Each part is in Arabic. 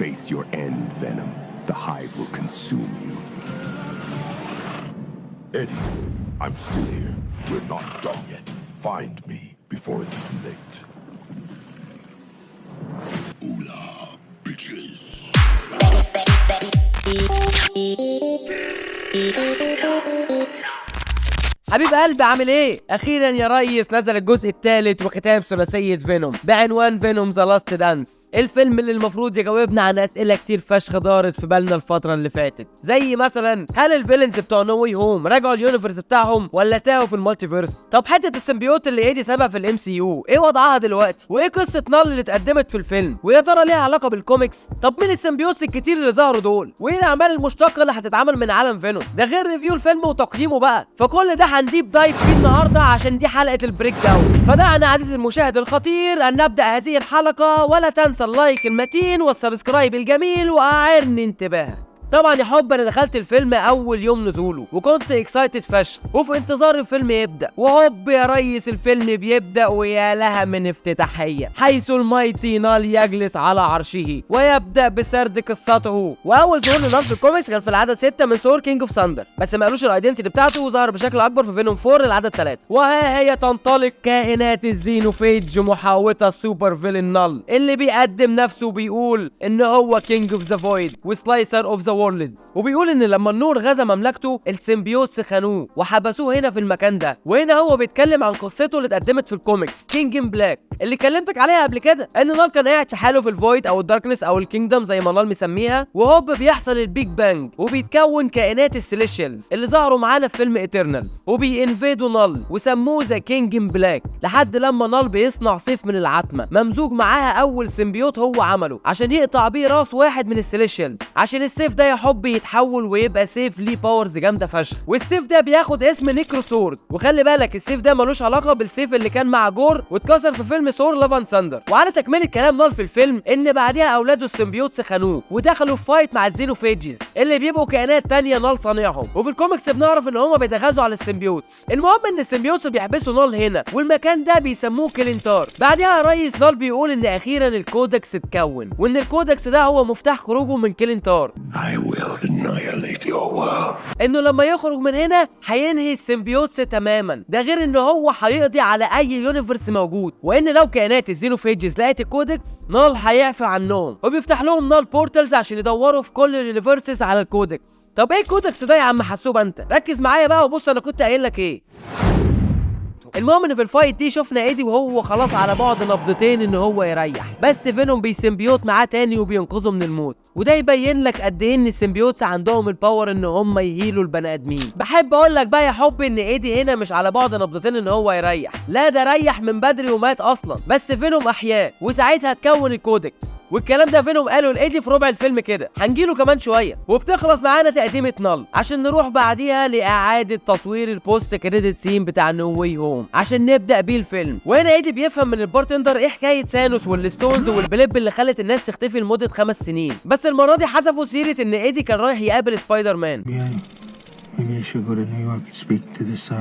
Face your end, Venom. The Hive will consume you. Eddie, I'm still here. We're not done yet. Find me before it's too late. Ula, bitches. حبيب قلبي عامل ايه؟ اخيرا يا ريس نزل الجزء الثالث وختام ثلاثيه فينوم بعنوان فينوم ذا لاست دانس، الفيلم اللي المفروض يجاوبنا عن اسئله كتير فشخ دارت في بالنا الفتره اللي فاتت، زي مثلا هل الفيلنز بتوع نو واي هوم رجعوا اليونيفرس بتاعهم ولا تاهوا في المالتيفيرس؟ طب حته السيمبيوت اللي ايدي سابها في الام سي يو ايه وضعها دلوقتي؟ وايه قصه نال اللي اتقدمت في الفيلم؟ ويا ترى ليها علاقه بالكوميكس؟ طب مين السيمبيوتس الكتير اللي ظهروا دول؟ وايه الاعمال المشتقه اللي هتتعمل من عالم فينوم؟ ده غير ريفيو الفيلم وتقييمه بقى، فكل ده هنديب دايف فيه النهارده عشان دي حلقه البريك داون. فدعنا عزيزي المشاهد الخطير ان نبدا هذه الحلقه، ولا تنسى اللايك المتين والسبسكرايب الجميل واعرني انتباهك. طبعا يا حب انا دخلت الفيلم اول يوم نزوله وكنت اكسايتد فشخ وفي انتظار الفيلم يبدا، وهوب يا ريس الفيلم بيبدا ويا لها من افتتاحيه، حيث المايتي نال يجلس على عرشه ويبدا بسرد قصته. واول ظهور لنال في الكوميكس كان في العدد 6 من ثور كينج اوف ثاندر، بس ما قالوش الايدنتيتي بتاعته وظهر بشكل اكبر في فينوم 4 العدد 3. وها هي تنطلق كائنات الزينوفيج محاوطه السوبر فيلن نال اللي بيقدم نفسه بيقول ان هو كينج اوف ذا فويد وسلايسر اوف ذا وورلدز، وبيقول ان لما النور غزا مملكته السيمبيوتس خانوه وحبسوه هنا في المكان ده. وهنا هو بيتكلم عن قصته اللي اتقدمت في الكوميكس كينج ان بلاك اللي كلمتك عليها قبل كده، ان نال كان قاعد في حاله في الفويد او الداركنس او الكينجدم زي ما نال مسميها، وهوب بيحصل البيج بانج وبيتكون كائنات السيليشيالز اللي ظهروا معانا في فيلم ايترنالز وبينفيدوا نال وسموه ذا كينج ان بلاك، لحد لما نال بيصنع سيف من العتمه ممزوج معاها اول سيمبيوت هو عمله عشان يقطع بيه راس واحد من السيليشيالز، عشان السيف ده يا حب يتحول ويبقى سيف ليه باورز جامده فشخ. والسيف ده بياخد اسم نيكرو سورد، وخلي بالك السيف ده ملوش علاقه بالسيف اللي كان مع جور واتكسر في فيلم ثور لاف اند ثاندر. وعلى تكمله كلام نال في الفيلم ان بعدها اولاده السيمبيوتس خانوه ودخلوا في فايت مع الزينوفيجز اللي بيبقوا كائنات تانية نال صانعهم، وفي الكوميكس بنعرف ان هم بيتغذوا على السيمبيوتس. المهم ان السيمبيوتس بيحبسوا نال هنا والمكان ده بيسموه كلينتار. بعدها رئيس نال بيقول ان اخيرا الكودكس اتكون، وان الكودكس ده هو مفتاح خروجه من كلينتار. I will annihilate your world. انه لما يخرج من هنا هينهي السيمبيوتس تماما، ده غير ان هو هيقضي على اي يونيفرس موجود، وان لو كائنات الزينوفيجز لقت الكودكس نال هيعفى عنهم وبيفتح لهم نال بورتالز عشان يدوروا في كل اليونيفرسز على الكودكس. طب ايه الكودكس ده يا عم حسوب؟ انت ركز معايا بقى وبص انا كنت قايل لك ايه. المهم ان في الفايت دي شفنا ايدي وهو خلاص على بعد نبضتين ان هو يريح، بس فينوم بيسيمبيوت معاه تاني وبينقذه من الموت، وده يبين لك قد ايه ان السيمبيوتس عندهم الباور ان هم يهيلوا البني ادمين. بحب اقول لك بقى يا حب ان ايدي هنا مش على بعد نبضتين ان هو يريح، لا ده ريح من بدري ومات اصلا، بس فينوم احياه وساعتها تكون الكودكس. والكلام ده فينوم قاله لايدي في ربع الفيلم كده، هنجيله كمان شويه. وبتخلص معانا تقديمه نال عشان نروح بعديها لاعاده تصوير البوست كريدت سين بتاع نو واي هوم عشان نبدا بيه الفيلم. وهنا ايدي بيفهم من البارتندر ايه حكايه سانوس والستونز والبليب اللي خلت الناس تختفي لمده 5 سنين، بس المره دي حذفوا سيره ان ايدي كان رايح يقابل سبايدر مان. Maybe I should go to New York and speak to this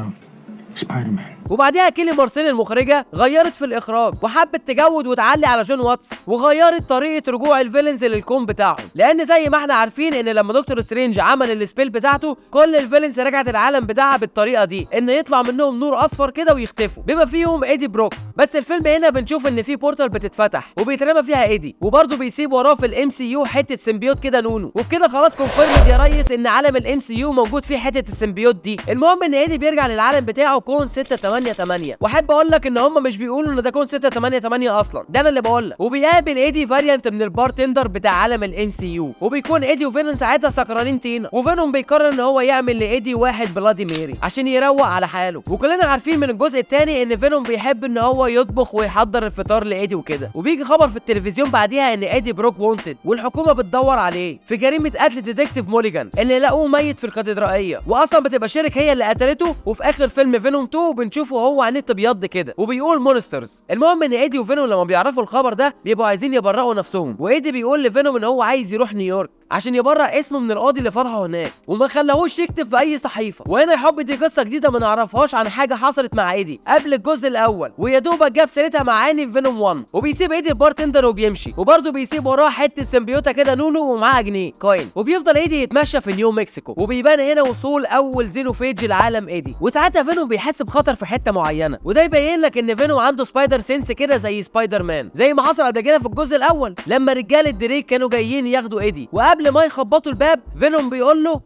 Spider-Man. وبعديها كيلي مارسيل المخرجه غيرت في الاخراج وحبت تجود وتعلي على جون واتس، وغيرت طريقه رجوع الفيلنز للكون بتاعهم، لان زي ما احنا عارفين ان لما دكتور سترينج عمل السبيل بتاعته كل الفيلنز رجعت العالم بتاعها بالطريقه دي، ان يطلع منهم نور اصفر كده ويختفوا بما فيهم ايدي بروك. بس الفيلم هنا بنشوف ان في بورتال بتتفتح وبيترمى فيها ايدي، وبرده بيسيب وراه في الام سي يو حته سيمبيوت كده نونو، وبكده خلاص كونفيرمد يا ريس ان عالم الام سي يو موجود فيه حته السيمبيوت دي. المهم ان ايدي بيرجع للعالم بتاعه كون 688، واحب اقول لك ان هم مش بيقولوا ان ده كون 688 اصلا، ده انا اللي بقول لك. وبيقابل ايدي فاريانت من البارتندر بتاع عالم الام سي يو، وبيكون ايدي وفينوم ساعتها سكرانين طينه، وفينوم بيقرر ان هو يعمل لايدي واحد بلادي ميري عشان يروق على حاله. وكلنا عارفين من الجزء الثاني ان فينوم بيحب ان هو يطبخ ويحضر الفطار لايدي وكده، وبيجي خبر في التلفزيون بعديها ان ايدي بروك وونتد والحكومه بتدور عليه في جريمه قتل ديتكتيف موليجان اللي لقوه ميت في الكاتدرائيه، واصلا بتبقى شرك هي اللي قتلته. وفي اخر فيلم فينوم 2 بنشوفه هو عينيه ابيض كده وبيقول مونسترز. المهم ان ايدي وفينوم لما بيعرفوا الخبر ده بيبقوا عايزين يبرئوا نفسهم، وايدي بيقول لفينوم ان هو عايز يروح نيويورك عشان يبرأ اسمه من القاضي اللي فرحه هناك وما خلاهوش يكتب في اي صحيفه. وهنا يا حب دي قصه جديده ما نعرفهاش عن حاجه حصلت مع ايدي قبل الجزء الاول، ويا دوبك جاب سيرتها معاني في فينوم 1. وبيسيب ايدي البارتندر وبيمشي، وبرده بيسيب وراه حته سيمبيوتا كده نونو ومعاها جنيه كوين. وبيفضل ايدي يتمشى في نيو مكسيكو، وبيبان هنا وصول اول زينوفيج لعالم ايدي. وساعتها فينوم بيحس بخطر في حته معينه، وده يبين لك ان فينوم عنده سبايدر سينس كده زي سبايدر مان، زي ما حصل قبل كده في الجزء الاول لما رجاله دريك كانوا جايين ياخدوا ايدي. وقبل ما يخبطوا الباب فينوم بيقول له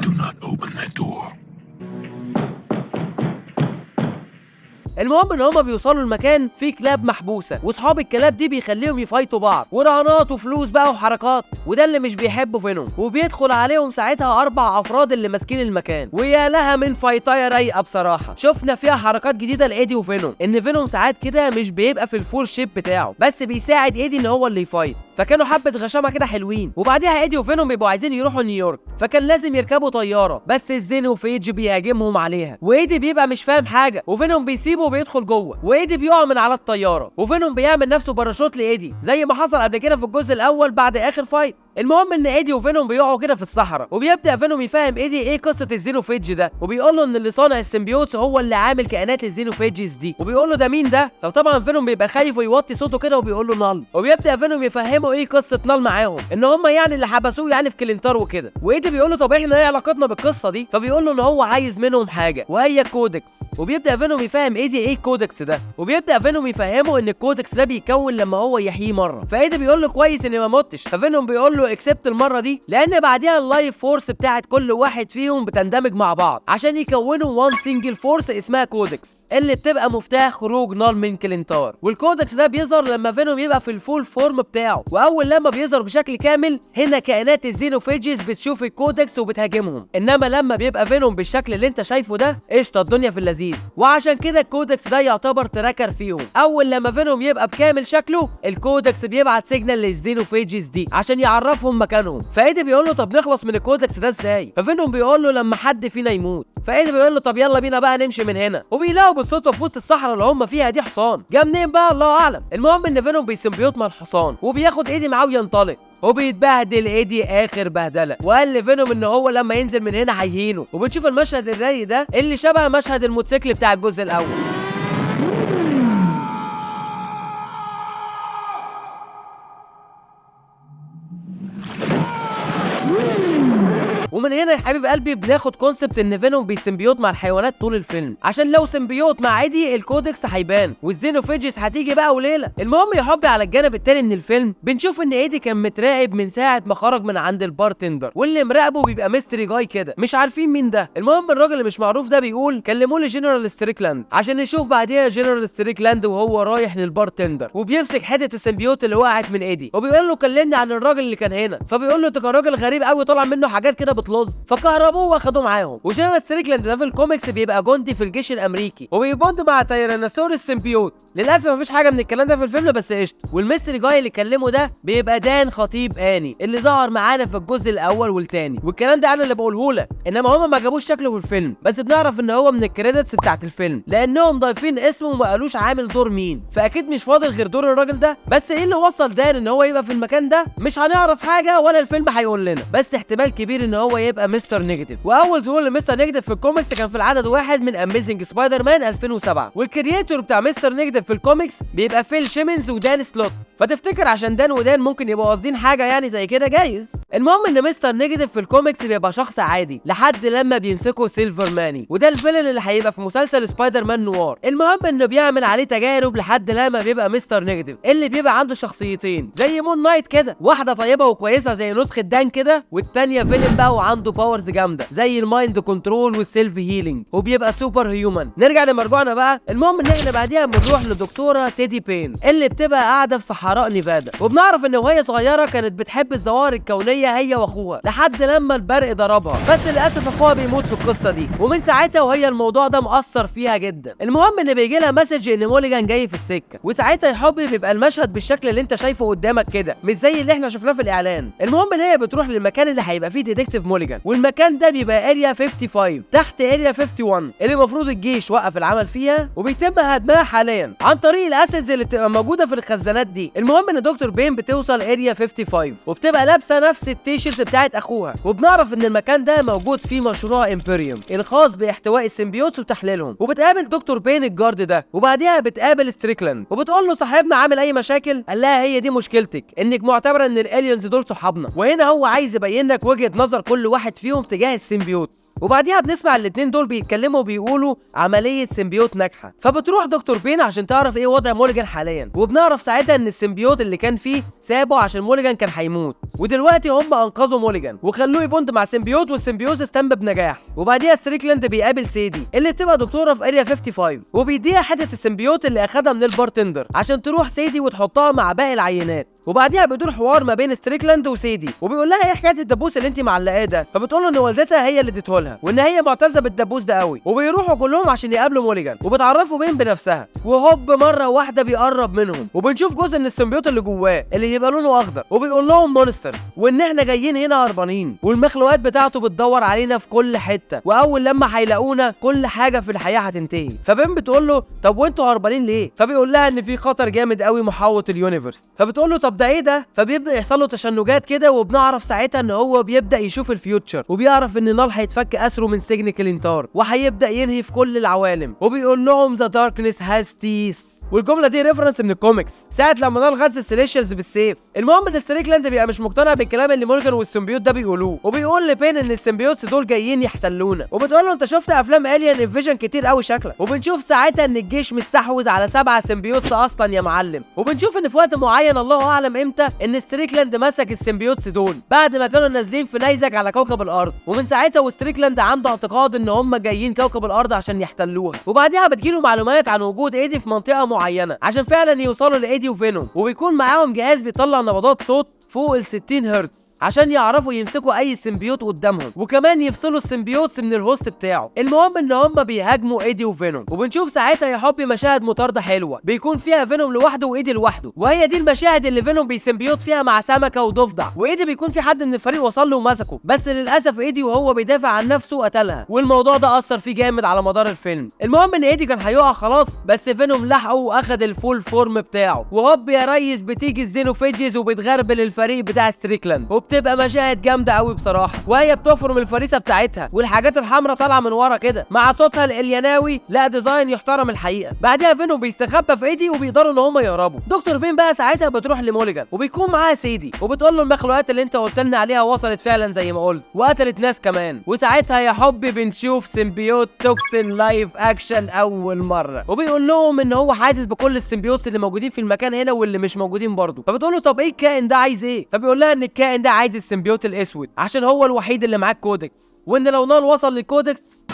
Do not open that door. المهم ان هما بيوصلوا المكان فيه كلاب محبوسه، واصحاب الكلاب دي بيخليهم يفايتوا بعض ورهانات وفلوس بقى وحركات، وده اللي مش بيحبه فينوم. وبيدخل عليهم ساعتها 4 افراد اللي ماسكين المكان، ويا لها من فايتايه رايقه بصراحه. شفنا فيها حركات جديده لايدي وفينوم، ان فينوم ساعات كده مش بيبقى في الفول شيب بتاعه، بس بيساعد ايدي ان هو اللي يفايت. فكانوا حبه غشامه كده حلوين. وبعديها ايدي وفينوم بيبقوا عايزين يروحوا نيويورك، فكان لازم يركبوا طياره، بس الزينوفيج بيهاجمهم عليها، وايدي بيبقى مش فاهم حاجه، وفينوم بيسيبه وبيدخل جوه، وايدي بيقع من على الطياره، وفينوم بيعمل نفسه باراشوت لايدي زي ما حصل قبل كده في الجزء الاول بعد اخر فايت. المهم ان ايدي وفينوم بيقعوا كده في الصحراء، وبيبدا فينوم يفهم ايدي ايه قصه الزينوفيج ده، وبيقول له ان اللي صانع السيمبيوتس هو اللي عامل كائنات الزينوفيجز دي، وبيقول له ده مين ده؟ فطبعا فينوم بيبقى خايف ويوطي صوته كده وبيقول له نال. وبيبدا فينوم يفهمه ايه قصه نال معاهم، ان هم يعني اللي حبسوه يعني في كلينتار وكده. وايدي بيقول له طب احنا ايه علاقتنا بالقصه دي؟ فبيقول له ان هو عايز منهم حاجه وهي كودكس. وبيبدا فينوم يفهم ايدي ايه الكودكس ده، وبيبدا فينوم يفهمه ان الكودكس ده بيكون لما هو يحييه مره. فايدي بيقول له كويس اني ما متش. ففينوم بيقول له اكسبت المره دي لان بعديها اللايف فورس بتاعت كل واحد فيهم بتندمج مع بعض عشان يكونوا وان سنجل فورس اسمها كودكس، اللي بتبقى مفتاح خروج نال من كلينتار. والكودكس ده بيظهر لما فينوم يبقى في الفول فورم بتاعه، واول لما بيظهر بشكل كامل هنا كائنات الزينوفيجز بتشوف الكودكس وبتهاجمهم. انما لما بيبقى فينوم بالشكل اللي انت شايفه ده قشطه الدنيا في اللذيذ. وعشان كده الكودكس ده يعتبر تراكر فيهم. اول لما فينوم يبقى بكامل شكله الكودكس بيبعت سيجنال للزينوفيجز دي عشان يعرفهم مكانهم. فايدي بيقول له طب نخلص من الكودكس ده ازاي؟ ففينوم بيقول له لما حد فينا يموت. فايدي بيقول له طب يلا بينا بقى نمشي من هنا. وبيلاقوا بالصدفه في وسط الصحراء اللي هم فيها دي حصان، جه منين بقى الله اعلم. المهم ان فينوم بيسيمبيوت مع الحصان وبياخد ايدي معاه وينطلق، وبيتبهدل ايدي اخر بهدله. وقال لفينوم ان هو لما ينزل من هنا هيهينه. وبنشوف المشهد الرايق ده اللي شبه مشهد الموتوسيكل بتاع الجزء الاول. ومن هنا يا حبيب قلبي بناخد كونسبت ان فينوم بيسيمبيوت مع الحيوانات طول الفيلم، عشان لو سيمبيوت مع ايدي الكودكس هيبان والزينوفيجز هتيجي بقى وليله. المهم يا حبي على الجانب التاني من الفيلم بنشوف ان ايدي كان متراقب من ساعه ما خرج من عند البارتندر، واللي مراقبه بيبقى ميستري جاي كده مش عارفين مين ده. المهم الراجل اللي مش معروف ده بيقول كلموا لي جنرال ستريكلاند، عشان نشوف بعديها جنرال ستريكلاند وهو رايح للبارتندر وبيمسك حته السيمبيوت اللي وقعت من ايدي، وبيقول له كلمني عن الراجل اللي كان هنا. فبيقول له ده كان راجل غريب قوي طلع منه حاجات كده بتلظ، فكهربوه واخدوه معاهم. وجنرال ستريكلاند ده في الكوميكس بيبقى جندي في الجيش الامريكي وبيبوند مع تيرانوسورس سيمبيوت. للاسف مفيش حاجه من الكلام ده في الفيلم بس قشطه. والميستري جاي اللي كلمه ده بيبقى دان خطيب اني اللي ظهر معانا في الجزء الاول والتاني، والكلام ده انا اللي بقوله لك، انما هما ما جابوش شكله في الفيلم، بس بنعرف ان هو من الكريدتس بتاعت الفيلم لانهم ضايفين اسمه وما قالوش عامل دور مين، فاكيد مش فاضل غير دور الراجل ده. بس ايه اللي وصل دان ان هو يبقى في المكان ده مش هنعرف حاجه ولا الفيلم هيقول لنا، بس احتمال كبير ان هو يبقى مستر نيجاتيف. واول ظهور لمستر نيجاتيف في الكوميكس كان في العدد 1 من اميزنج سبايدر مان 2007، والكرييتور بتاع مستر نيجاتيف في الكوميكس بيبقى فيل شيمنز ودان سلوت. فتفتكر عشان دان ودان ممكن يبقوا قاصدين حاجه يعني زي كده جايز. المهم ان مستر نيجاتيف في الكوميكس بيبقى شخص عادي لحد لما بيمسكه سيلفر ماني، وده الفيلن اللي هيبقى في مسلسل سبايدر مان نوار. المهم انه بيعمل عليه تجارب لحد لما بيبقى مستر نيجاتيف اللي بيبقى عنده شخصيتين زي مون نايت كده، واحده طيبه وكويسه زي نسخه دان كده، والتانيه فيلن بقى وعنده باورز جامده زي المايند كنترول والسيلف هيلينج وبيبقى سوبر هيومن. نرجع لمرجوعنا بقى. المهم ان احنا بعديها بنروح لدكتوره تيدي بين اللي بتبقى قاعده في صحراء نيفادا، وبنعرف ان وهي صغيره كانت بتحب الظواهر الكونيه هي واخوها لحد لما البرق ضربها، بس للاسف اخوها بيموت في القصه دي، ومن ساعتها وهي الموضوع ده مأثر فيها جدا. المهم ان بيجي لها مسج ان موليجان جاي في السكه، وساعتها يا حبي بيبقى المشهد بالشكل اللي انت شايفه قدامك كده مش زي اللي احنا شفناه في الاعلان. المهم ان هي بتروح للمكان اللي هيبقى فيه ديتكتيف موليجان، والمكان ده بيبقى اريا 55 تحت اريا 51 اللي المفروض الجيش وقف العمل فيها وبيتم هدمها حاليا عن طريق الاسيدز اللي بتبقى موجوده في الخزانات دي. المهم ان دكتور بين بتوصل اريا 55 وبتبقى لابسه نفس التيشيرت بتاعت اخوها، وبنعرف ان المكان ده موجود فيه مشروع امبريوم الخاص باحتواء السيمبيوتس وتحليلهم. وبتقابل دكتور بين الجارد ده، وبعديها بتقابل ستريكلاند وبتقول له صاحبنا عامل اي مشاكل؟ قال لها هي دي مشكلتك، انك معتبره ان الالينز دول صحابنا، وهنا هو عايز يبين لك وجهه نظر كل واحد فيهم تجاه السيمبيوتس. وبعديها بنسمع الاثنين دول بيتكلموا وبيقولوا عمليه سيمبيوت ناجحه. فبتروح دكتور بين عشان تعرف ايه وضع موليجان حاليا، وبنعرف ساعتها ان السيمبيوت اللي كان فيه سابه عشان موليجان كان هيموت، ودلوقتي هم انقذوا موليجان وخلوه يبوند مع السيمبيوت، والسيمبيوت تم بنجاح. وبعديها ستريكلاند بيقابل سيدي اللي بتبقى دكتوره في اريا 55 وبيديها حته السيمبيوت اللي اخدها من البارتندر عشان تروح سيدي وتحطها مع باقي العينات. وبعديها بيدور حوار ما بين ستريكلاند وسيدي، وبيقول لها ايه حكايه الدبوس اللي انت معلقاه ده؟ فبتقول له ان والدتها هي اللي اديته لها وان هي معتزه بالدبوس ده قوي. وبيروحوا كلهم عشان يقابلوا موليجان وبتعرفوا بين بنفسها، وهوب مره واحده بيقرب منهم وبنشوف جزء من السيمبيوت اللي جواه اللي يبقى لونه اخضر، وبيقول لهم مونستر وان احنا جايين هنا هربانين والمخلوقات بتاعته بتدور علينا في كل حته، واول لما هيلاقونا كل حاجه في الحياه هتنتهي. فبين بتقول له طب وانتوا هربانين ليه؟ فبيقول لها ان في خطر جامد قوي محوط اليونيفرس. فبتقول له طب ده ايه ده؟ فبيبدا يحصل له تشنجات كده، وبنعرف ساعتها ان هو بيبدا يشوف الفيوتشر، وبيعرف ان نال هيتفك اسره من سجن كلينتار وهيبدا ينهي في كل العوالم. وبيقول لهم ذا داركنس هاز تيث، والجمله دي ريفرنس من الكوميكس ساعه لما نال غز السيليشيالز بالسيف. المهم ان ستريكلاند بيبقى مش مقتنع بالكلام اللي مورجان والسيمبيوت ده بيقولوه، وبيقول لبين ان السيمبيوتس دول جايين يحتلونا، وبتقول له انت شفت افلام الين انفيجن كتير قوي شكلك. وبنشوف ساعتها ان الجيش مستحوذ على 7 سيمبيوتس اصلا يا معلم. وبنشوف ان في وقت معين الله اعلم امتى ان ستريكلاند مسك السيمبيوتس دول بعد ما كانوا نازلين في نيزك على كوكب الارض، ومن ساعتها وستريكلاند عنده اعتقاد ان هم جايين كوكب الارض عشان يحتلوها. وبعديها بتجيله معلومات عن وجود ايدي في منطقه معينه عشان فعلا يوصلوا لايدي وفينوم، وبيكون معاهم جهاز بيطلع نبضات صوت فوق ال 60 هرتز عشان يعرفوا يمسكوا اي سيمبيوت قدامهم، وكمان يفصلوا السيمبيوتس من الهوست بتاعه. المهم ان هم بيهاجموا ايدي وفينوم، وبنشوف ساعتها يا حبي مشاهد مطارده حلوه بيكون فيها فينوم لوحده وايدي لوحده، وهي دي المشاهد اللي فينوم بيسيمبيوت فيها مع سمكه وضفدع، وايدي بيكون في حد من الفريق وصل له ومسكه، بس للاسف ايدي وهو بيدافع عن نفسه قتلها، والموضوع ده اثر فيه جامد على مدار الفيلم. المهم ان ايدي كان هيقع خلاص، بس فينوم لحقه واخد الفول فورم بتاعه، وهوب يا ريس بتيجي الزينوفيجز وبتغربل الفريق بتاع ستريكلاند، وبتبقى مشاهد جامده قوي بصراحه، وهي بتفرم الفريسه بتاعتها والحاجات الحمراء طالعه من ورا كده مع صوتها الالياناوي، لا ديزاين يحترم الحقيقه. بعدها فينوم بيستخبى في ايدي وبيقدروا ان هم يهربوا. دكتور بين بقى ساعتها بتروح لموليجان وبيكون معاها سيدي، وبتقول له المخلوقات اللي انت قلت لنا عليها وصلت فعلا زي ما قلت وقتلت ناس كمان. وساعتها يا حبي بنشوف سيمبيوت توكسين لايف اكشن اول مره، وبيقول لهم ان هو حاسس بكل السيمبيوتس اللي موجودين في المكان هنا واللي مش موجودين برضه. فبتقول له طب ايه الكائن ده عايز ايه؟ فبيقول لها ان الكائن ده عايز السيمبيوت الاسود عشان هو الوحيد اللي معاه الكودكس، وان لو نال وصل للكودكس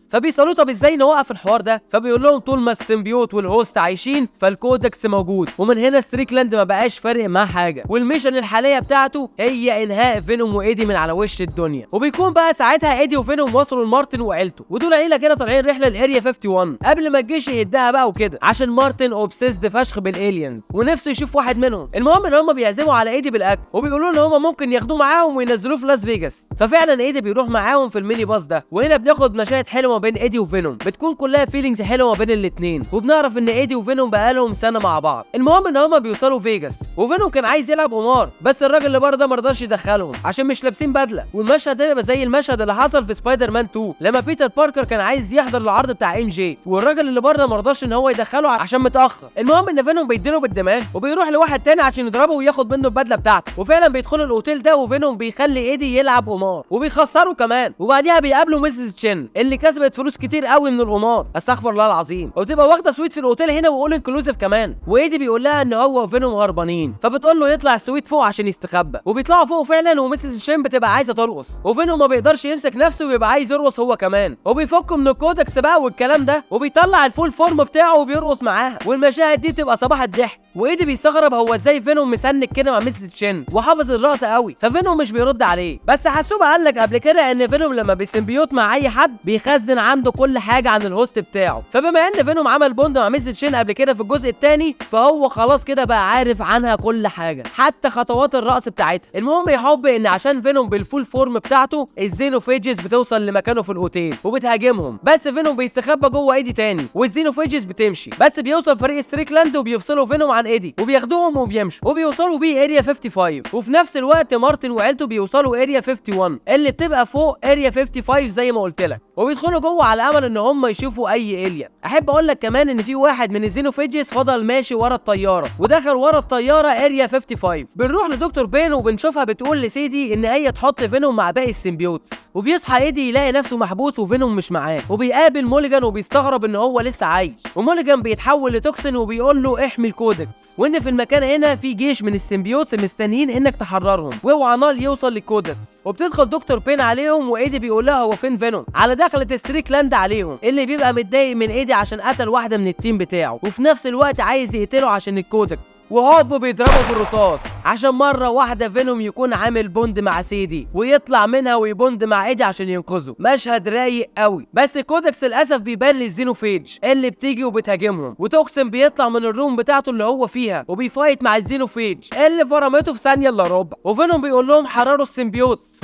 فبيسالوه طب ازاي نوقف الحوار ده؟ فبيقول لهم طول ما السيمبيوت والهوست عايشين فالكودكس موجود. ومن هنا ستريكلاند ما بقاش فارق معاه حاجه، والميشن الحاليه بتاعته هي انهاء فينوم وايدي من على وش الدنيا. وبيكون بقى ساعتها ايدي وفينوم وصلوا لمارتن وعيلته، ودول عيله كده طالعين رحله لاريا 51 قبل ما الجيش يهدها بقى وكده، عشان مارتن اوبسيسد فشخ بالالينز ونفسه يشوف واحد منهم. المهم ان هم بيعزموا على ايدي بالاكل، وبيقولوا ان هم ممكن ياخدوه معاهم وينزلوه في لاس فيجاس. ففعلا ايدي بيروح معاهم في الميني باص ده، وهنا بناخد مشاهد حلوه بين ايدي وفينوم بتكون كلها فيلينجز حلوه بين الاثنين، وبنعرف ان ايدي وفينوم بقالهم سنه مع بعض. المهم ان هما بيوصلوا فيجاس، وفينوم كان عايز يلعب قمار بس الراجل اللي بره ده مرضاش يدخلهم عشان مش لابسين بدله. والمشهد ده بيبقى زي المشهد اللي حصل في سبايدر مان 2 لما بيتر باركر كان عايز يحضر العرض بتاع ام جي، والراجل اللي بره مرضاش ان هو يدخله عشان متاخر. المهم ان فينوم بيديله بالدماغ وبيروح لواحد تاني عشان يضربه وياخد منه البدله بتاعته، وفعلا بيدخلوا الاوتيل ده وفينوم بيخلي ايدي يلعب قمار وبيخسره كمان. وبعديها بيقابلوا ميسيس تشين اللي كسبت فلوس كتير قوي من القمار، استغفر الله العظيم، وتبقى واخده سويت في الاوتيل هنا واول انكلوسيف كمان. وايدي بيقول لها ان هو وفينوم هربانين، فبتقول له يطلع السويت فوق عشان يستخبى، وبيطلعوا فوق فعلا. وميسيس تشين بتبقى عايزه ترقص، وفينوم ما بيقدرش يمسك نفسه وبيبقى عايز يرقص هو كمان، وبيفكوا من الكودكس بقى والكلام ده، وبيطلع الفول فورم بتاعه وبيرقص معاها. والمشاهد دي بتبقى صباح الضحك، وايدي بيستغرب هو ازاي فينوم مسنك كده مع ميسيس تشين وحافظ الرقص قوي. ففينوم مش بيرد عليه، بس حسوبه قال لك قبل كده ان فينوم لما بيسيمبيوت مع اي حد بيخزن كان عنده كل حاجه عن الهوست بتاعه. فبما ان فينوم عمل بوند مع ميسز شين قبل كده في الجزء الثاني، فهو خلاص كده بقى عارف عنها كل حاجه، حتى خطوات الرقص بتاعتها. المهم يا حب ان عشان فينوم بالفول فورم بتاعته، الزينوفيجز بتوصل لمكانه في الاوتيل وبتهاجمهم، بس فينوم بيستخبى جوه ايدي تاني والزينوفيجز بتمشي. بس بيوصل فريق ستريكلاند وبيفصلوا فينوم عن ايدي وبياخدوهم وبيمشوا وبيوصلوا بيه اريا 55. وفي نفس الوقت مارتن وعيلته بيوصلوا اريا 51 اللي بتبقى فوق اريا 55 زي ما قلت لك، وبيدخلوا جوه على امل ان هم يشوفوا اي الين. احب اقول لك كمان ان في واحد من الزينوفيجز فضل ماشي ورا الطياره ودخل ورا الطياره اريا 55. بنروح لدكتور بين وبنشوفها بتقول لسيدي ان هي تحط فينوم مع باقي السيمبيوتس، وبيصحى ايدي يلاقي نفسه محبوس وفينوم مش معاه، وبيقابل موليجان وبيستغرب ان هو لسه عايش، وموليجان بيتحول لتوكسين وبيقول له احمي الكودكس، وان في المكان هنا في جيش من السيمبيوتس مستنيين انك تحررهم، واوعى نال يوصل للكودكس. وبتدخل دكتور بين عليهم وايدي بيقول لها هو فين فينوم، على دخلة ستريكلاند عليهم اللي بيبقى متضايق من ايدي عشان قتل واحده من التيم بتاعه، وفي نفس الوقت عايز يقتله عشان الكودكس، وهوب بيضربه بالرصاص عشان مره واحده فينوم يكون عامل بوند مع سيدي ويطلع منها ويبوند مع ايدي عشان ينقذه. مشهد رايق قوي. بس الكودكس للاسف بيبان للزينوفيج اللي بتيجي وبتهاجمهم، وتوكسين بيطلع من الروم بتاعته اللي هو فيها وبيفايت مع الزينوفيج اللي فرمته في ثانيه الا ربع، وفينوم بيقول لهم حرروا السيمبيوتس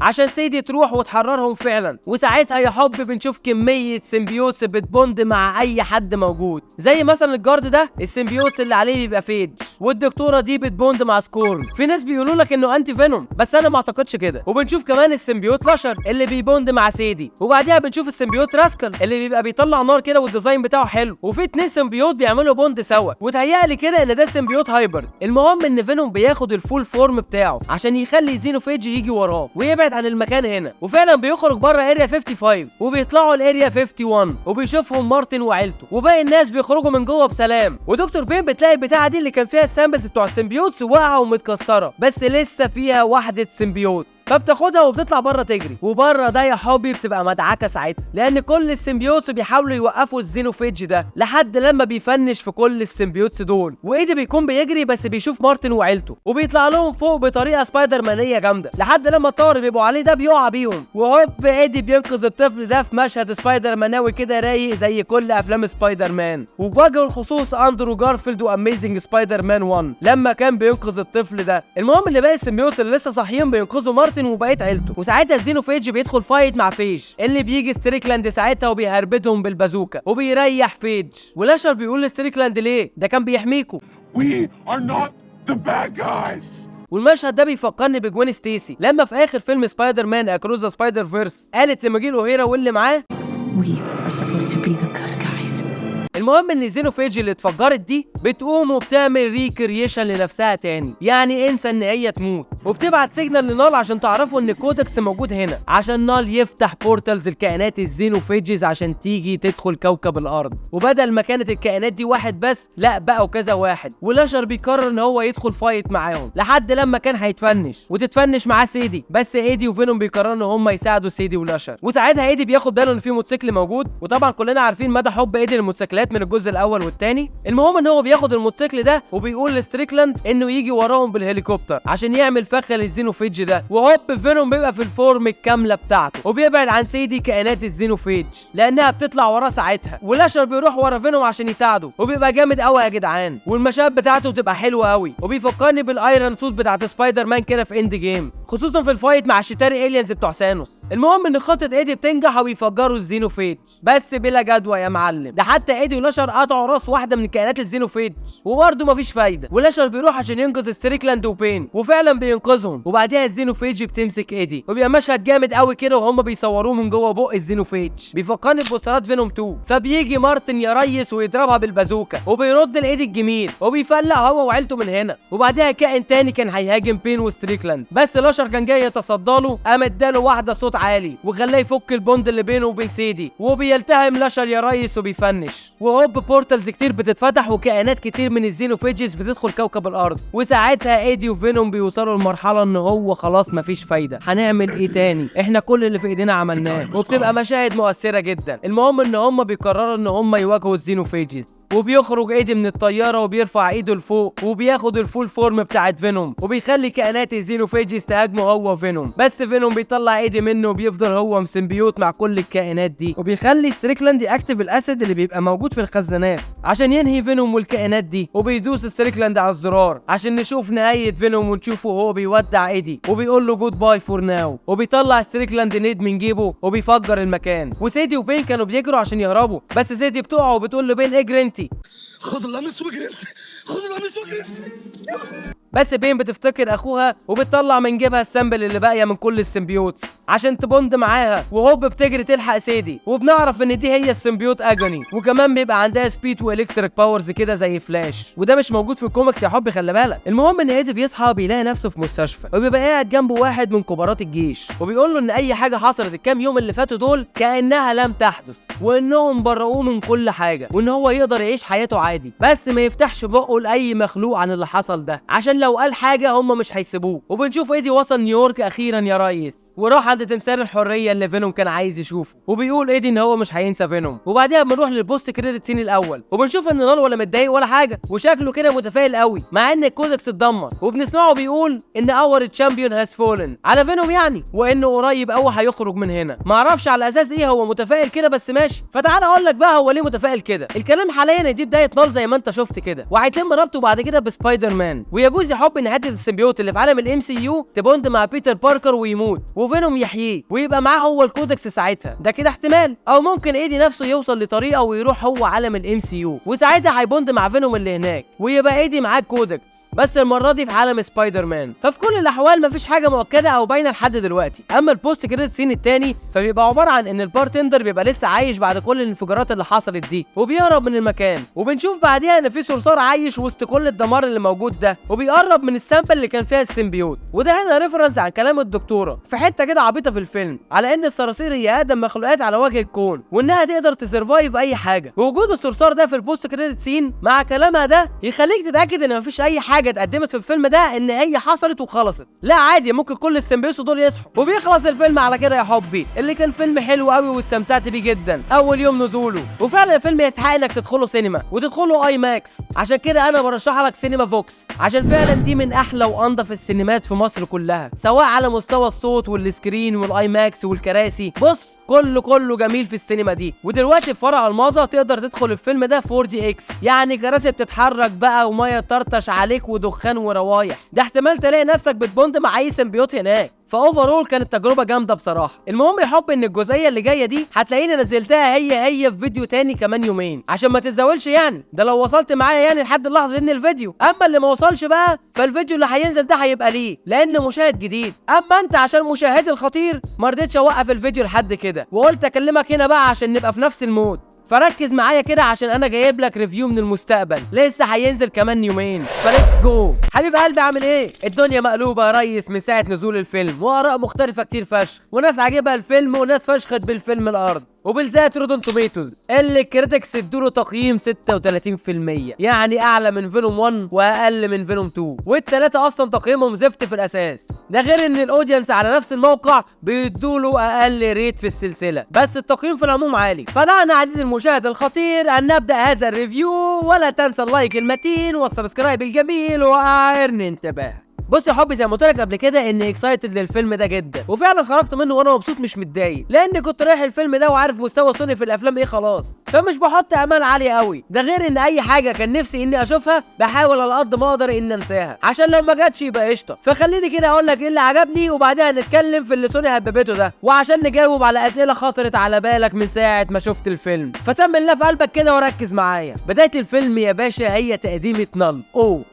عشان سيدي تروح وتحررهم فعلا. وساعتها يا حب بنشوف كميه سيمبيوتس بتبوند مع اي حد موجود، زي مثلا الجارد ده السيمبيوتس اللي عليه بيبقى فيج، والدكتوره دي بتبوند مع سكورن. في ناس بيقولوا لك انه انتي فينوم بس انا ما اعتقدش كده. وبنشوف كمان السيمبيوت لاشر اللي بيبوند مع سيدي، وبعديها بنشوف السيمبيوت راسكل اللي بيبقى بيطلع نار كده والديزاين بتاعه حلو، وفي 2 سيمبيوت بيعملوا بوند سوا، وتهيألي كده ان ده السيمبيوت هايبرد. المهم ان فينوم بياخد الفول فورم بتاعه عشان يخلي زينوفيج يجي وراه ويبعد عن المكان هنا، وفعلا بيخرج بره اريا 55 وبيطلعوا لاريا 51 وبيشوفهم مارتن وعيلته، وباقي الناس بيخرجوا من جوه بسلام. ودكتور بين بتلاقي البتاعه دي اللي كان فيها السامبلز بتوع السيمبيوتس واقعه ومتكسره، بس لسه فيها واحده سيمبيوت، فبتاخدها وبتطلع بره تجري. وبره ده يا حبي بتبقى مدعكه ساعتها، لان كل السيمبيوتس بيحاولوا يوقفوا الزينوفيج ده لحد لما بيفنش في كل السيمبيوتس دول، وايدي بيكون بيجري بس بيشوف مارتن وعيلته وبيطلع لهم فوق بطريقه سبايدر مانيه جامده، لحد لما الطار اللي بيبقوا عليه ده بيقع بيهم، وهوب ايدي بينقذ الطفل ده في مشهد سبايدر ماناوي كده رايق زي كل افلام سبايدر مان. وبوجه الخصوص اندرو جارفيلد واميزنج سبايدر مان 1 لما كان بينقذ الطفل ده. المهم اللي باقي السيمبيوتس اللي لسه صاحيين بينقذوا مارتن وبقيه عيلته، وساعتها الزينوفيج بيدخل فايت مع فيج اللي بيجي ستريكلاند ساعتها وبيهربدهم بالبازوكا وبيريح فيج. ولاشر بيقول لستريكلاند ليه ده كان بيحميكوا. We are not the bad guys. والمشهد ده بيفكرني بجوين ستيسي لما في اخر فيلم سبايدر مان اكروس ذا سبايدر فيرس قالت لماجيل اوهيرا واللي معاه We are supposed to be the good guys. المهم ان الزينوفيج اللي اتفجرت دي بتقوم وبتعمل ريكريشن لنفسها تاني، يعني انسى ان هي تموت، وبتبعت سيجنال لنال عشان تعرفوا ان كودكس موجود هنا، عشان نال يفتح بورتالز الكائنات الزينوفيجز عشان تيجي تدخل كوكب الارض. وبدل ما كانت الكائنات دي واحد بس، لا بقوا كذا واحد، ولاشر بيقرر ان هو يدخل فايت معاهم لحد لما كان هيتفنش وتتفنش معاه سيدي، بس ايدي وفينوم بيقرروا ان هم يساعدوا سيدي ولاشر. وساعتها ايدي بياخد باله ان في موتوسيكل موجود، وطبعا كلنا عارفين مدى حب ايدي للموتوسيكلات من الجزء الاول والثاني. المهم ان هو بياخد الموتوسيكل ده وبيقول لستريكلاند انه يجي وراهم بالهليكوبتر عشان يعمل فخ للزينوفيج ده، وهوب فينوم بيبقى في الفورم الكامله بتاعته وبيبعد عن سيدي كائنات الزينوفيج لانها بتطلع وراه ساعتها، ولاشر بيروح ورا فينوم عشان يساعده وبيبقى جامد قوي يا جدعان، والمشاهد بتاعته بتبقى حلوه قوي وبيفكرني بالايرون سوت بتاعت سبايدر مان كده في اند جيم، خصوصا في الفايت مع الشتاري الينز بتوع ثانوس. المهم ان خطه ايدي بتنجح وبيفجروا الزينوفيج بس بلا جدوى يا معلم، ده حتى ايدي ولاشر قطعوا راس واحده من كائنات الزينوفيج وبرده مفيش فايده، ولاشر بيروح عشان ينقذ ستريكلاند وبين وفعلا بينقذهم، وبعديها الزينوفيج بتمسك ايدي وبيبقى مشهد جامد قوي كده وهم بيصوروه من جوه بق الزينوفيج، بيفكرني ببوسترات فينوم 2، فبيجي مارتن يريس ويضربها بالبازوكا وبيرد لايدي الجميل وبيفلق هو وعيلته من هنا، وبعديها كائن تاني كان هيهاجم بين وستريكلاند بس لاشر كان جاي يتصدى له، قام اداله واحده صوت عالي وخلاه يفك البوند اللي بينه وبين سيدي، وبيلتهم لاشر يا ريس وبيفنش، وهوب بورتالز كتير بتتفتح وكائنات كتير من الزينوفيجز بتدخل كوكب الارض. وساعتها ايدي وفينوم بيوصلوا لمرحله ان هو خلاص مفيش فايده، هنعمل ايه تاني؟ احنا كل اللي في ايدينا عملناه. وبتبقى مشاهد مؤثره جدا. المهم ان هم بيقرروا ان هم يواجهوا الزينوفيجز، وبيخرج ايدي من الطياره وبيرفع ايده لفوق وبياخد الفول فورم بتاعت فينوم، وبيخلي كائنات الزينوفيجز تهاجمه هو وفينوم. بس فينوم بيطلع ايدي منه وبيفضل هو مسمبيوت مع كل الكائنات دي، وبيخلي ستريكلاند ياكتيف الاسيد اللي بيبقى موجود في الخزانات عشان ينهي فينوم والكائنات دي. وبيدوس ستريكلاند على الزرار عشان نشوف نهايه فينوم ونشوفه وهو بيودع ايدي وبيقول له جود باي فور ناو. وبيطلع ستريكلاند نيد من جيبه وبيفجر المكان. وسيدي وبين كانوا بيجروا عشان يهربوا، بس سيدي بتقع وبتقول لبين اجري انت. خد القميص واجري انت، خد القميص واجري انت. بس بين بتفتكر اخوها وبتطلع من جيبها السامبل اللي باقيه من كل السيمبيوتس عشان تبوند معاها، وهوب بتجري تلحق سيدي. وبنعرف ان دي هي السيمبيوت اجوني، وكمان بيبقى عندها سبيد والكتريك باورز كده زي فلاش، وده مش موجود في الكوميكس يا حبي خلي بالك. المهم ان ايدي بيصحى بيلاقي نفسه في مستشفى، وبيبقى قاعد جنبه واحد من كبارات الجيش وبيقول له ان اي حاجه حصلت الكام يوم اللي فاتوا دول كانها لم تحدث، وانهم برؤوه من كل حاجه، وان هو يقدر يعيش حياته عادي، بس ما يفتحش بقه لاي مخلوق عن اللي حصل ده عشان لو قال حاجه هم مش هيسيبوه. وبنشوف ايدي وصل نيويورك اخيرا يا ريس، وراح عند تمثال الحريه اللي فينوم كان عايز يشوفه، وبيقول ايدي ان هو مش هينسى فينوم. وبعدها بنروح للبوست كريدت سين الاول، وبنشوف ان نال ولا متضايق ولا حاجه، وشكله كده متفائل قوي مع ان الكودكس اتدمر، وبنسمعه بيقول ان اور تشامبيون هاز فولن على فينوم يعني، وانه قريب قوي هيخرج من هنا. ما اعرفش على اساس ايه هو متفائل كده، بس ماشي. فتعال اقول لك بقى هو ليه متفائل كده. الكلام حاليا دي بدايه نال زي ما انت شفت كده، وهيتم ربطه بعد كده بسبايدر مان، ويجوز يحب ان حته السيمبيوت اللي في عالم الام سي يو تبوند مع بيتر باركر ويموت، وفينوم يحييه ويبقى معاه هو الكودكس ساعتها. ده كده احتمال. او ممكن ايدي نفسه يوصل لطريقه ويروح هو عالم الام سي يو، وساعتها هيبوند مع فينوم اللي هناك، ويبقى ايدي معاه الكودكس، بس المره دي في عالم سبايدر مان. ففي كل الاحوال مفيش حاجه مؤكده او باينه لحد دلوقتي. اما البوست كريدت سين التاني فبيبقى عباره عن ان البارتندر بيبقى لسه عايش بعد كل الانفجارات اللي حصلت دي، وبيهرب من المكان، وبنشوف بعديها ان في صرصار عايش وسط كل الدمار اللي موجود ده، وبيقرب من السامبل اللي كان فيها السيمبيوت. وده هنا ريفرنس عن كلام الدكتوره في حته كده عبيطه في الفيلم على ان الصراصير هي اقدم مخلوقات على وجه الكون، وانها تقدر تسرفايف اي حاجه. ووجود الصرصار ده في البوست كريدت سين مع كلامها ده يخليك تتاكد ان مفيش اي حاجه اتقدمت في الفيلم ده ان هي حصلت وخلصت، لا عادي ممكن كل السيمبيوس دول يصحوا. وبيخلص الفيلم على كده يا حبي، اللي كان فيلم حلو قوي واستمتعت بيه جدا اول يوم نزوله، وفعلا الفيلم يستحق انك تدخله سينما وتدخله اي ماكس. عشان كده انا برشح لك سينما فوكس، عشان فعلا دي من احلى وانضف السينمات في مصر كلها، سواء على مستوى الصوت والسكرين والاي ماكس والكراسي. بص كله جميل في السينما دي. ودلوقتي في فرع الماظة تقدر تدخل الفيلم ده 4DX، يعني كراسي بتتحرك بقى وميه تطرطش عليك ودخان وروايح، ده احتمال تلاقي نفسك بتبوند مع اي سيمبيوت هناك. فاوفرول كانت تجربه جامده بصراحه. المهم يا حب ان الجزئيه اللي جايه دي هتلاقيني نزلتها هي في فيديو تاني كمان يومين عشان ما تتزاولش يعني، ده لو وصلت معايا يعني لحد اللحظه ان الفيديو. اما اللي ما وصلش بقى فالفيديو اللي هينزل ده هيبقى ليه لان مشاهد جديد. اما انت عشان مشاهدي الخطير ما رضيتش اوقف الفيديو لحد كده، وقلت اكلمك هنا بقى عشان نبقى في نفس المود. فركز معايا كده عشان انا جايب لك ريفيو من المستقبل لسه هينزل كمان يومين، فليتس جو. حبيب قلبي عامل ايه؟ الدنيا مقلوبه يا ريس من ساعه نزول الفيلم، واراء مختلفه كتير فشخ، وناس عاجبها الفيلم وناس فشخت بالفيلم الارض، وبالذات روتن توميتوز اللي الكريتكس ادوله تقييم 36%، يعني اعلى من فينوم 1 واقل من فينوم 2، والثلاثه اصلا تقييمهم زفت في الاساس. ده غير ان الاودينس على نفس الموقع بيدوله اقل ريت في السلسله، بس التقييم في العموم عالي. فدعنا عزيزي المشاهد الخطير ان نبدا هذا الريفيو، ولا تنسى اللايك المتين والسبسكرايب الجميل واعرن انتباه. بص يا حبي زي ما قلت لك قبل كده اني اكسايتد للفيلم ده جدا، وفعلا خرجت منه وانا مبسوط مش متضايق، لان كنت رايح الفيلم ده وعارف مستوى سوني في الافلام ايه خلاص، فمش بحط امال عاليه قوي. ده غير ان اي حاجه كان نفسي اني اشوفها بحاول على قد ما اقدر ان انساها عشان لو ما جاتش يبقى قشطه. فخليني كده اقول لك ايه اللي عجبني وبعدها نتكلم في اللي سوني هببته ده، وعشان نجاوب على اسئله خطرت على بالك من ساعه ما شفت الفيلم. فسمي الله في قلبك كده وركز معايا. بدايه الفيلم يا باشا هي تقديمه نال.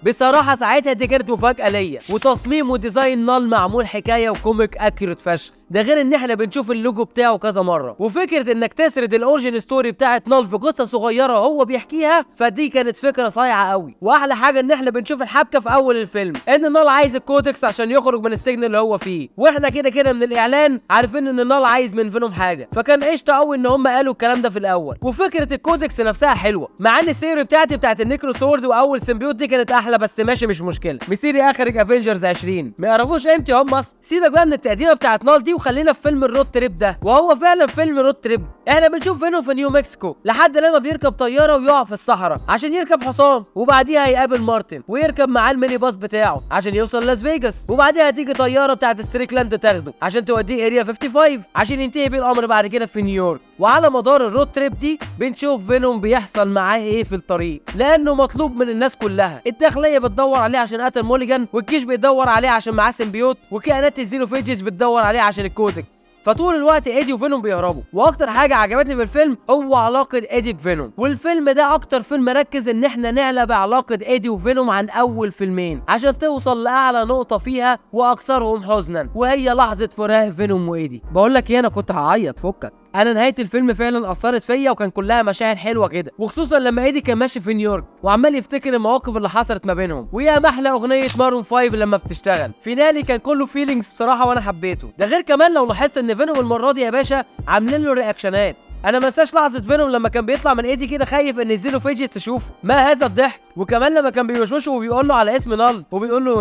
بصراحه ساعتها دي كانت مفاجاه ليا، وتصميم وديزاين نال معمول حكايه وكوميك اكيوريت فشخ. ده غير ان احنا بنشوف اللوجو بتاعه كذا مره. وفكره انك تسرد الاوريجين ستوري بتاعت نال في قصه صغيره هو بيحكيها، فدي كانت فكره صايعه قوي. واحلى حاجه ان احنا بنشوف الحبكه في اول الفيلم ان نال عايز الكودكس عشان يخرج من السجن اللي هو فيه، واحنا كده كده من الاعلان عارفين ان نال عايز من فينوم حاجه، فكان قشطه قوي ان هم قالوا الكلام ده في الاول. وفكره الكودكس نفسها حلوه، مع ان السيري بتاعت النيكرو سورد واول سيمبيوت دي كانت احلى، بس ماشي مش مشكله. مسيري اخرج افنجرز 20 ما يعرفوش امتى هم اصلا. سيبك بقى من التقديمه بتاعت نال دي وخلينا في فيلم الرود تريب ده، وهو فعلا فيلم رود تريب. احنا بنشوف فينوم في نيو مكسيكو لحد لما بيركب طياره ويقع في الصحراء عشان يركب حصان، وبعديها يقابل مارتن ويركب معاه الميني باص بتاعه عشان يوصل لاس فيجاس، وبعديها تيجي طياره بتاعت ستريكلاند تاخده عشان توديه اريا 55 عشان ينتهي بيه الامر بعد كده في نيويورك. وعلى مدار الرود تريب دي بنشوف فينوم بيحصل معاه ايه في الطريق، لانه مطلوب من الناس كلها. الداخليه بتدور عليه عشان قتل موليجان، والجيش بيدور عليه عشان معاه سيمبيوت، وكائنات الزينوفيجز بتدور عليه عشان الكودكس. فطول الوقت ايدي وفينوم بيهربوا. واكتر حاجه عجبتني في الفيلم هو علاقه ايدي بفينوم، والفيلم ده اكتر فيلم ركز ان احنا نعلى بعلاقه ايدي وفينوم عن اول فيلمين عشان توصل لاعلى نقطه فيها واكثرهم حزنا، وهي لحظه فراق فينوم وايدي. بقول لك ايه، انا كنت هعيط فكك. انا نهايه الفيلم فعلا اثرت فيا وكان كلها مشاعر حلوه كده، وخصوصا لما ايدي كان ماشي في نيويورك وعمال يفتكر المواقف اللي حصلت ما بينهم، ويا محلى اغنيه مارون 5 لما بتشتغل. فينالي كان كله فيلينجز بصراحه وانا حبيته. ده غير كمان لو لاحظت ان فينوم المره دي يا باشا عاملين له رياكشنات. انا ما انساش لحظه فينوم لما كان بيطلع من ايدي كده خايف ان الزينوفيجز تشوفه. ما هذا الضحك. وكمان لما كان بيوشوشه وبيقول له على اسم نال وبيقول له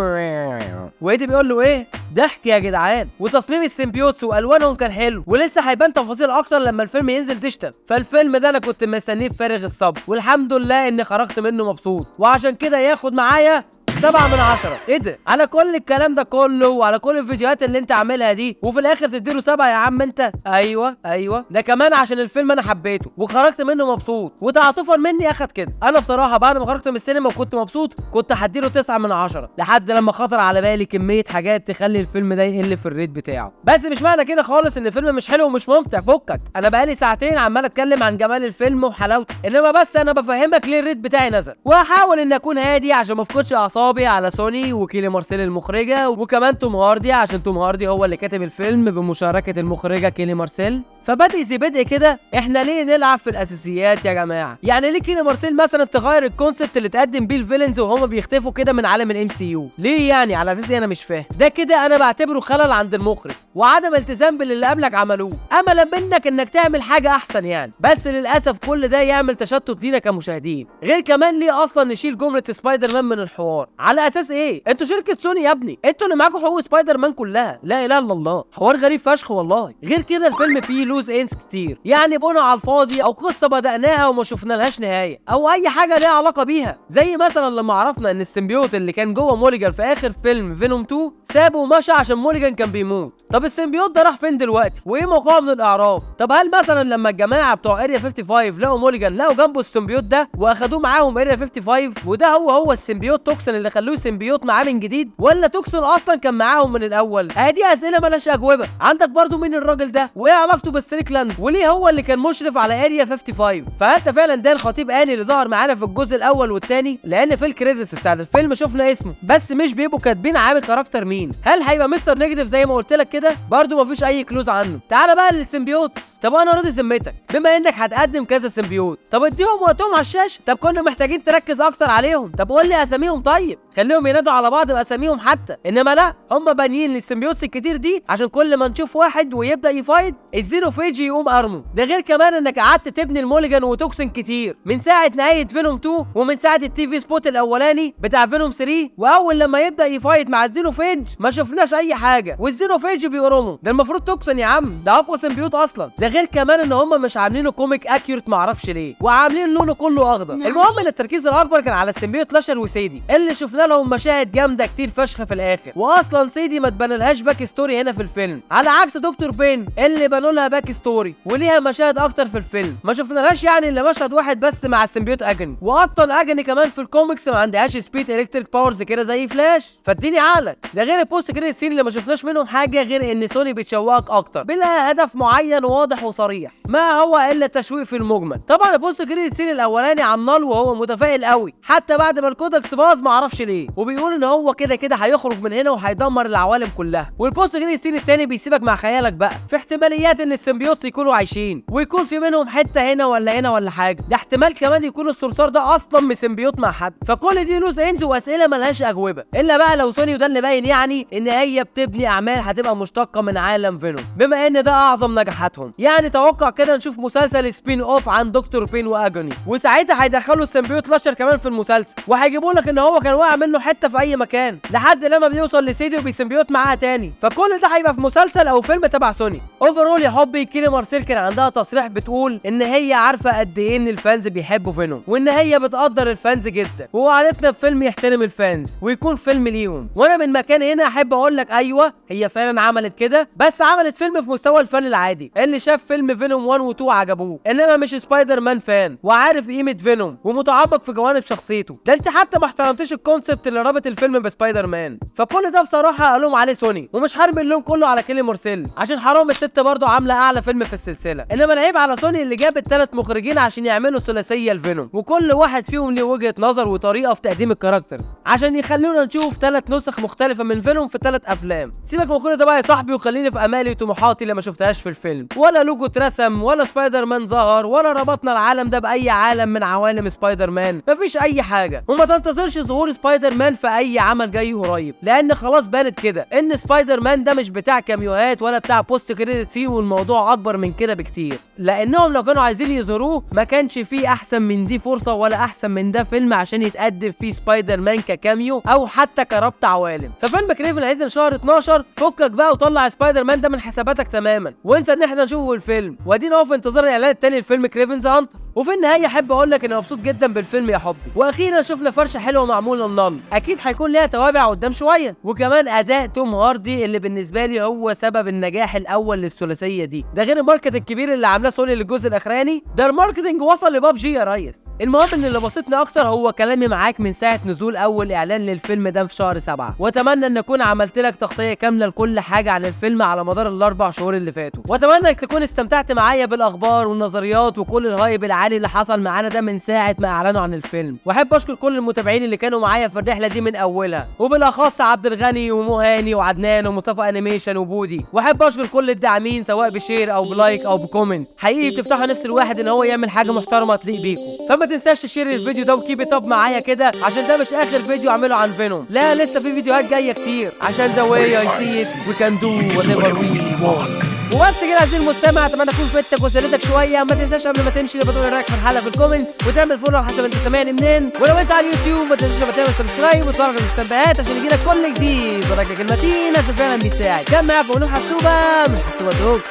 وايدي بيقول له ايه، ضحك يا جدعان. وتصميم السيمبيوتس والوانهم كان حلو، ولسه هيبان تفاصيل اكتر لما الفيلم ينزل ديجيتال. فالفيلم ده انا كنت مستنيه بفارغ الصبر، والحمد لله اني خرجت منه مبسوط، وعشان كده ياخد معايا 7 من 10. ايه ده؟ على كل الكلام ده كله وعلى كل الفيديوهات اللي انت عاملها دي وفي الاخر تديله 7 يا عم انت؟ ايوه ده كمان عشان الفيلم انا حبيته وخرجت منه مبسوط، وتعاطفا مني اخد كده. انا بصراحه بعد ما خرجت من السينما وكنت مبسوط كنت هديله 9 من 10 لحد لما خطر على بالي كميه حاجات تخلي الفيلم ده يقل في الريت بتاعه. بس مش معنى كده خالص ان الفيلم مش حلو ومش ممتع، فكك. انا بقالي ساعتين عمال اتكلم عن جمال الفيلم وحلاوته، انما بس انا بفهمك ليه الريت بتاعي نزل، وهحاول ان اكون هادي عشان ما افقدش اعصابي على سوني وكيلي مارسيل المخرجه، وكمان توم هاردي عشان توم هاردي هو اللي كاتب الفيلم بمشاركه المخرجه كيلي مارسيل. فبدء زي بدء كده احنا ليه نلعب في الاساسيات يا جماعه؟ يعني ليه كيلي مارسيل مثلا تغير الكونسبت اللي تقدم بيه الفيلنز وهما بيختفوا كده من عالم الام سي يو؟ ليه يعني؟ على اساس انا مش فاهم. ده كده انا بعتبره خلل عند المخرج وعدم التزام باللي قبلك عملوه، املا منك انك تعمل حاجه احسن يعني. بس للاسف كل ده يعمل تشتت لينا كمشاهدين. غير كمان ليه اصلا نشيل جمله سبايدر مان من الحوار؟ على اساس ايه؟ انتوا شركه سوني يا ابني، انتوا اللي معاكم حقوق سبايدر مان كلها. لا اله الا الله، حوار غريب فشخ والله. غير كده الفيلم فيه لوز اينز كتير، يعني بنى على الفاضي او قصه بدأناها وما شفنا لهاش نهايه، او اي حاجه ليها علاقه بيها. زي مثلا لما عرفنا ان السيمبيوت اللي كان جوه موليجان في اخر فيلم فينوم 2 سابه ومشى عشان موليجان كان بيموت. طب السيمبيوت ده راح فين دلوقتي؟ وايه موقعه من الاعراب؟ طب هل مثلا لما الجماعه بتوع اريا 55 لقوا موليجان لقوا جنبه السيمبيوت ده واخدوه معاهم اريا 55 وده هو السيمبيوت توكسن اللي خلوه سيمبيوت معاه من جديد، ولا توكسن اصلا كان معاهم من الاول؟ ادي اسئله مالهاش اجوبه. عندك برضو مين الراجل ده؟ وايه علاقته بالستريكلاند؟ وليه هو اللي كان مشرف على اريا 55؟ فانت فعلا دان خطيب اني اللي ظهر معانا في الجزء الاول والثاني؟ لان في الكريدتس بتاع الفيلم شفنا اسمه بس مش بيبقوا كاتبين عامل كاركتر مين. هل هيبقى مستر نيجاتيف زي ما قلت لك كده؟ برضو مفيش اي كلوز عنه. تعالى بقى للسيمبيوتس. طب انا راضي ذمتك بما انك هتقدم كذا سيمبيوت، طب اديهم وقتهم على الشاشه. طب كنا محتاجين تركز اكتر عليهم. طب قول لي اساميهم، طيب خليهم ينادوا على بعض باساميهم حتى. انما لا، هم بانيين للسيمبيوتس الكتير دي عشان كل ما نشوف واحد ويبدا يفايد الزينوفيج يقوم ارمه. ده غير كمان انك قعدت تبني الموليجان وتوكسن كتير من ساعه نهايه فينوم 2 ومن ساعه التي في سبوت الاولاني بتاع فينوم 3، واول لما يبدا يفايد مع الزينوفيج ما شفناش اي حاجه والزينوفيج بيقرمه. ده المفروض توكسن يا عم، ده اقوى سيمبيوت اصلا. ده غير كمان ان هم مش عاملينه كوميك اكيوريت معرفش ليه، وعاملين لونه كله اخضر. المهم ان التركيز الاكبر كان على السيمبيوت لاشر وسيدي اللي شفنا لهم مشاهد جامده كتير فشخ في الاخر، واصلا سيدي ما تبنلهاش باك ستوري هنا في الفيلم على عكس دكتور بين اللي بنوا لها باك ستوري وليها مشاهد اكتر في الفيلم. ما شفنالهاش يعني الا مشهد واحد بس مع السيمبيوت اجني، واصلا اجني كمان في الكوميكس ما عندهاش سبيد الكتريك باورز كده زي فلاش. فاديني عقلك. ده غير البوست كريدت سين اللي ما شفناش منهم حاجه غير ان سوني بتشوقك اكتر بلا هدف معين واضح وصريح، ما هو الا تشويق في المجمل. طبعا البوست كريدت سين الاولاني عن نال وهو متفائل قوي حتى بعد ما الكودكس باظ ما عرفش معرفش ليه، وبيقول ان هو كده كده هيخرج من هنا وهيدمر العوالم كلها. والبوست جريد السين التاني بيسيبك مع خيالك بقى في احتماليات ان السيمبيوتس يكونوا عايشين ويكون في منهم حته هنا ولا هنا ولا حاجه. ده احتمال كمان يكون الصرصار ده اصلا من سيمبيوت مع حد. فكل دي لوز اندز واسئله ملهاش اجوبه، الا بقى لو سوني، وده اللي باين يعني ان هي بتبني اعمال هتبقى مشتقه من عالم فينوم، بما ان ده اعظم نجاحاتهم. يعني توقع كده نشوف مسلسل سبين اوف عن دكتور بين واجوني، وساعتها هيدخلوا السيمبيوت لاشر كمان في المسلسل، وهيجيبوا لك ان هو كان واقع منه حته في اي مكان لحد لما بيوصل لسيدي وبيسيمبيوت معاها تاني. فكل ده هيبقى في مسلسل او فيلم تبع سوني. اوفرول يا حبي، كيلي مارسيل كان عندها تصريح بتقول ان هي عارفه قد ايه ان الفانز بيحبوا فينوم، وان هي بتقدر الفانز جدا، ووعدتنا بفيلم يحترم الفانز ويكون فيلم ليهم. وانا من مكان هنا احب اقول لك ايوه، هي فعلا عملت كده، بس عملت فيلم في مستوى الفن العادي. اللي شاف فيلم فينوم 1 و 2 عجبوه، انما مش سبايدر مان فان وعارف قيمه فينوم ومتعمق في جوانب شخصيته. ده انت حتى ما احترمتش الكونسبت اللي رابط الفيلم بسبايدر مان. فكل ده بصراحه الوم عليه سوني، ومش هرمي اللوم كله على كيلي مارسيل عشان حرام الست برضه عامله اعلى فيلم في السلسله. انما العيب على سوني اللي جابت 3 مخرجين عشان يعملوا ثلاثيه لفينوم، وكل واحد فيهم ليه وجهه نظر وطريقه في تقديم الكاركترز عشان يخلونا نشوف 3 نسخ مختلفه من فينوم في 3 افلام. سيبك من كل ده بقى يا صاحبي، وخليني في امالي وطموحاتي اللي ما شفتهاش في الفيلم. ولا لوجو اترسم، ولا سبايدر مان ظهر، ولا ربطنا العالم ده باي عالم من عوالم سبايدر مان. مفيش اي حاجه، وما تنتظرش ظهور سبايدر مان في اي عمل جاي قريب، لان خلاص بانت كده ان سبايدر مان ده مش بتاع كاميوهات ولا بتاع بوست كريدت سين، والموضوع اكبر من كده بكتير. لانهم لو كانوا عايزين يظهروه ما كانش فيه احسن من دي فرصه ولا احسن من ده فيلم عشان يتقدم فيه سبايدر مان ككاميو او حتى كربط عوالم. ففيلم كريفن هينزل شهر 12، فكك بقى وطلع سبايدر مان ده من حساباتك تماما، وانسى ان احنا نشوفه الفيلم. وادينا اهو في انتظار الاعلان التاني لفيلم كريفن ذا هانتر. وفي النهايه احب اقول لك اني مبسوط جدا بالفيلم يا حبي، واخيرا شفنا فرشه حلوه معموله لنال، اكيد هيكون ليها توابع قدام شويه. وكمان اداء توم هاردي اللي بالنسبه لي هو سبب النجاح الاول للثلاثيه دي، ده غير الماركت الكبير اللي عاملاه سوني للجزء الاخراني. ده الماركتنج وصل لبابجي يا ريس. المهم ان اللي بسطني اكتر هو كلامي معاك من ساعه نزول اول اعلان للفيلم ده في شهر 7، واتمنى ان اكون عملت لك تغطيه كامله لكل حاجه عن الفيلم على مدار ال4 شهور اللي فاتوا، واتمنى انك تكون استمتعت معايا بالاخبار والنظريات وكل الهايب العالي اللي حصل معانا ده من ساعه ما اعلنوا عن الفيلم. واحب اشكر كل المتابعين اللي كانوا معايا في الرحله دي من اولها، وبالاخص عبد الغني ومهاني وعدنان ومصطفى انيميشن وبودي. واحب اشكر كل الداعمين سواء بشير او بلايك او بكومنت، حقيقي بتفتحوا نفس الواحد ان هو يعمل حاجه محترمه تليق بيكم. فما تنساش تشير الفيديو ده وكيب اب معايا كده، عشان ده مش اخر فيديو اعمله عن فينوم، لا لسه في فيديوهات جايه كتير، عشان ذا واي اي سي ات وي كان دو وات ايفر وي وونت. وبس كده عزيزي المستمع، اتمنى اكون فدتك وسليتك شويه. ما تنساش قبل ما تمشي بتقول رايك في الحلقه في الكومنتس، وتعمل فولو على حسب انت سامعني منين. ولو انت على اليوتيوب ما تنساش تعمل سبسكرايب وتتفرج على التنبيهات عشان يجيلك كل جديد. بركه المتين فعلا بيساعد. كان معاكم نور حسوبه من حسوبه دوك.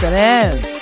سلام.